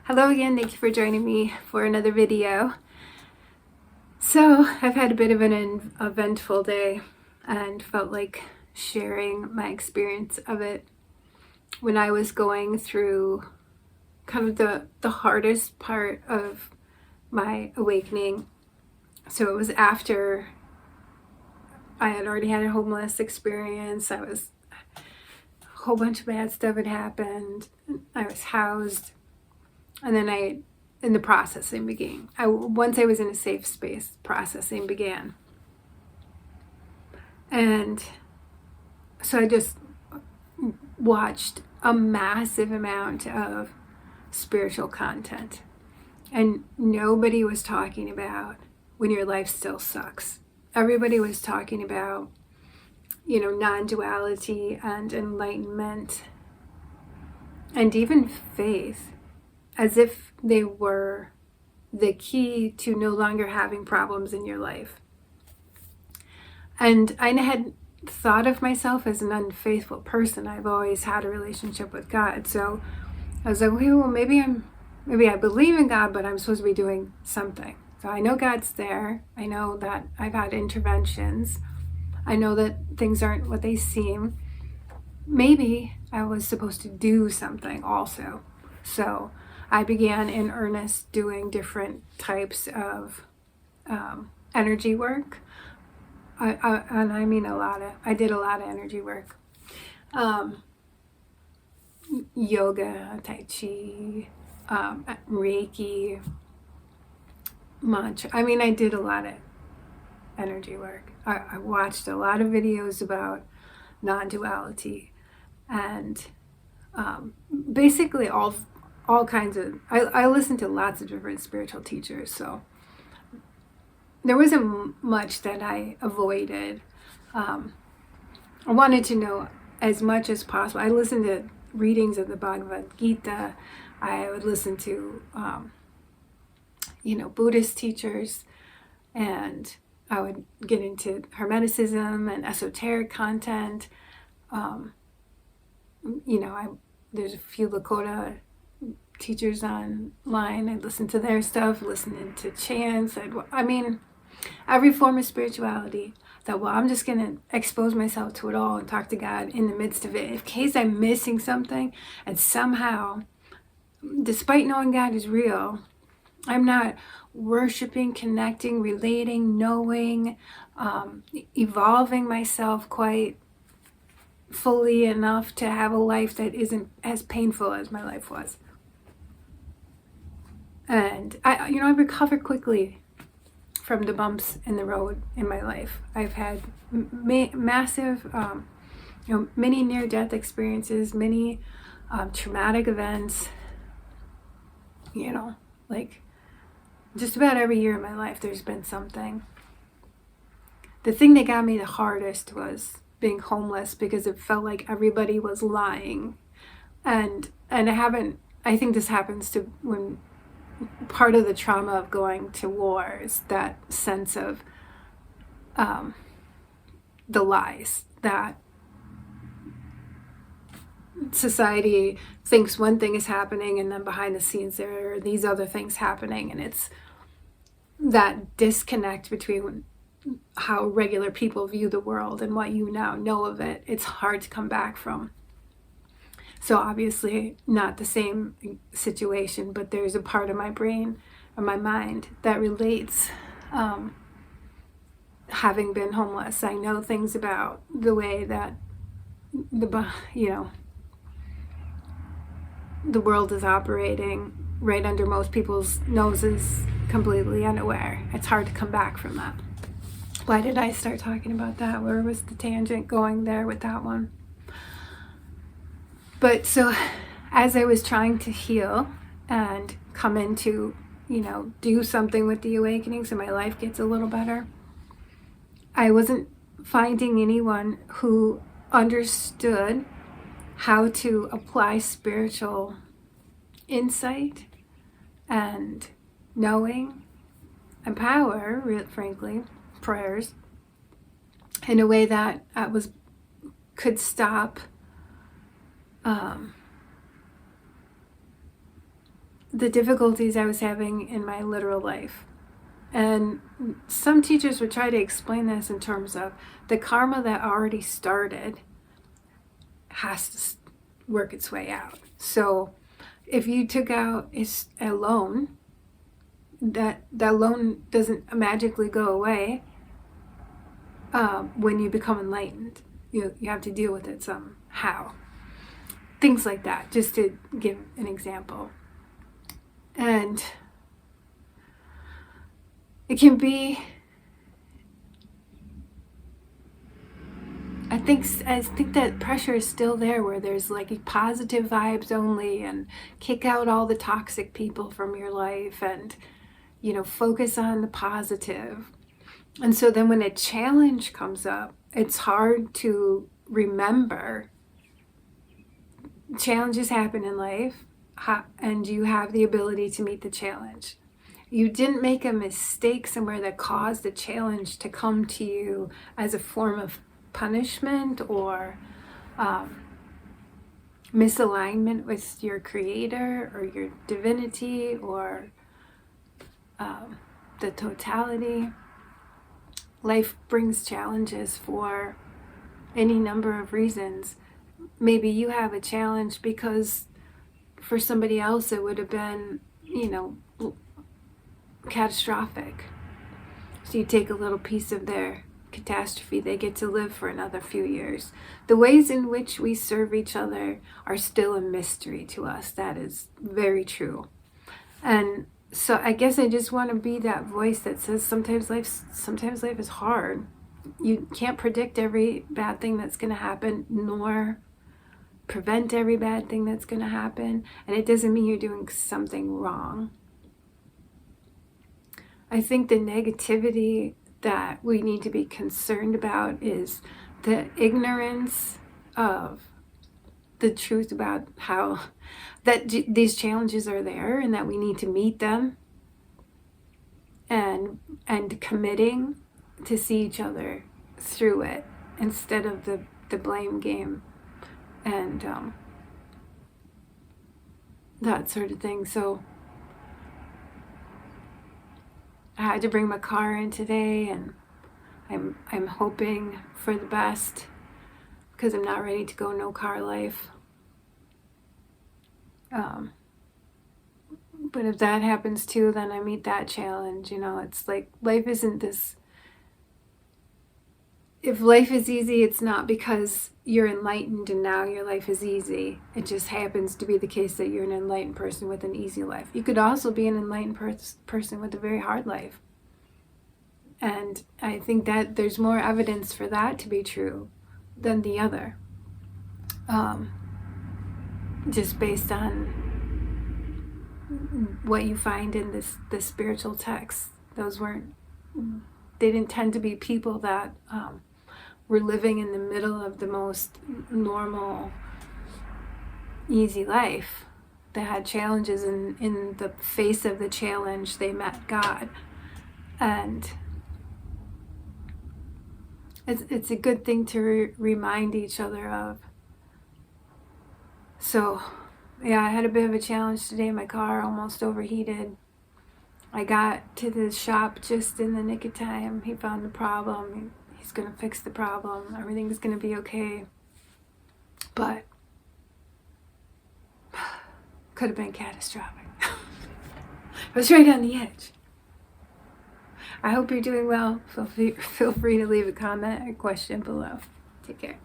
Hello again, thank you for joining me for another video. So I've had a bit of an eventful day and felt like sharing my experience of it when I was going through kind of the hardest part of my awakening. So it was after I had already had a homeless experience. A whole bunch of bad stuff had happened. I was housed. And then the processing began. Once I was in a safe space, processing began. And so I just watched a massive amount of spiritual content. And nobody was talking about when your life still sucks. Everybody was talking about, non-duality and enlightenment and even faith, as if they were the key to no longer having problems in your life. And I had thought of myself as an unfaithful person. I've always had a relationship with God. So I was like, well, maybe I believe in God, but I'm supposed to be doing something. So I know God's there. I know that I've had interventions. I know that things aren't what they seem. Maybe I was supposed to do something also. So I began in earnest doing different types of energy work. I did a lot of energy work. Yoga, Tai Chi, Reiki, mantra. I did a lot of energy work. I watched a lot of videos about non-duality and basically all kinds of, I listened to lots of different spiritual teachers, so there wasn't much that I avoided. I wanted to know as much as possible. I listened to readings of the Bhagavad Gita. I would listen to, Buddhist teachers, and I would get into Hermeticism and esoteric content. There's a few Lakota teachers online. I'd listen to their stuff, listening to chants. Every form of spirituality. That, I'm just going to expose myself to it all and talk to God in the midst of it. In case I'm missing something, and somehow, despite knowing God is real, I'm not worshiping, connecting, relating, knowing, evolving myself quite fully enough to have a life that isn't as painful as my life was. And I recovered quickly from the bumps in the road in my life. I've had massive, many near-death experiences, many traumatic events. Just about every year in my life, there's been something. The thing that got me the hardest was being homeless, because it felt like everybody was lying, and I think this happens to when part of the trauma of going to war is that sense of the lies, that society thinks one thing is happening and then behind the scenes there are these other things happening, and it's that disconnect between how regular people view the world and what you now know of it. It's hard to come back from. So obviously not the same situation, but there's a part of my brain or my mind that relates. Having been homeless, I know things about the way that the world is operating right under most people's noses, completely unaware. It's hard to come back from that. Why did I start talking about that? Where was the tangent going there with that one? But so as I was trying to heal and come into, do something with the awakening so my life gets a little better, I wasn't finding anyone who understood how to apply spiritual insight and knowing and power, frankly, prayers, in a way that could stop the difficulties I was having in my literal life. And some teachers would try to explain this in terms of the karma that already started has to work its way out. So if you took out a loan, that loan doesn't magically go away when you become enlightened. You have to deal with it somehow. Things like that, just to give an example. And it can be, I think that pressure is still there, where there's like positive vibes only, and kick out all the toxic people from your life, and focus on the positive. And so then when a challenge comes up, it's hard to remember challenges happen in life, and you have the ability to meet the challenge. You didn't make a mistake somewhere that caused the challenge to come to you as a form of punishment or misalignment with your creator or your divinity or the totality. Life brings challenges for any number of reasons. Maybe you have a challenge because for somebody else it would have been, catastrophic. So you take a little piece of their catastrophe, they get to live for another few years. The ways in which we serve each other are still a mystery to us. That is very true. And so I guess I just want to be that voice that says sometimes life is hard. You can't predict every bad thing that's going to happen, nor prevent every bad thing that's going to happen. And it doesn't mean you're doing something wrong. I think the negativity that we need to be concerned about is the ignorance of the truth about how that these challenges are there, and that we need to meet them, and committing to see each other through it instead of the blame game and that sort of thing. So I had to bring my car in today, and I'm hoping for the best, because I'm not ready to go no car life. But if that happens too, then I meet that challenge. It's like life isn't this. If life is easy, it's not because you're enlightened and now your life is easy. It just happens to be the case that you're an enlightened person with an easy life. You could also be an enlightened person with a very hard life. And I think that there's more evidence for that to be true than the other. Just based on what you find in the spiritual texts. They didn't tend to be people that were living in the middle of the most normal, easy life. They had challenges, and in the face of the challenge, they met God. And it's a good thing to remind each other of. So, yeah, I had a bit of a challenge today. My car almost overheated. I got to the shop just in the nick of time. He found the problem. He's going to fix the problem. Everything's going to be okay. But could have been catastrophic. I was right on the edge. I hope you're doing well. Feel free to leave a comment or question below. Take care.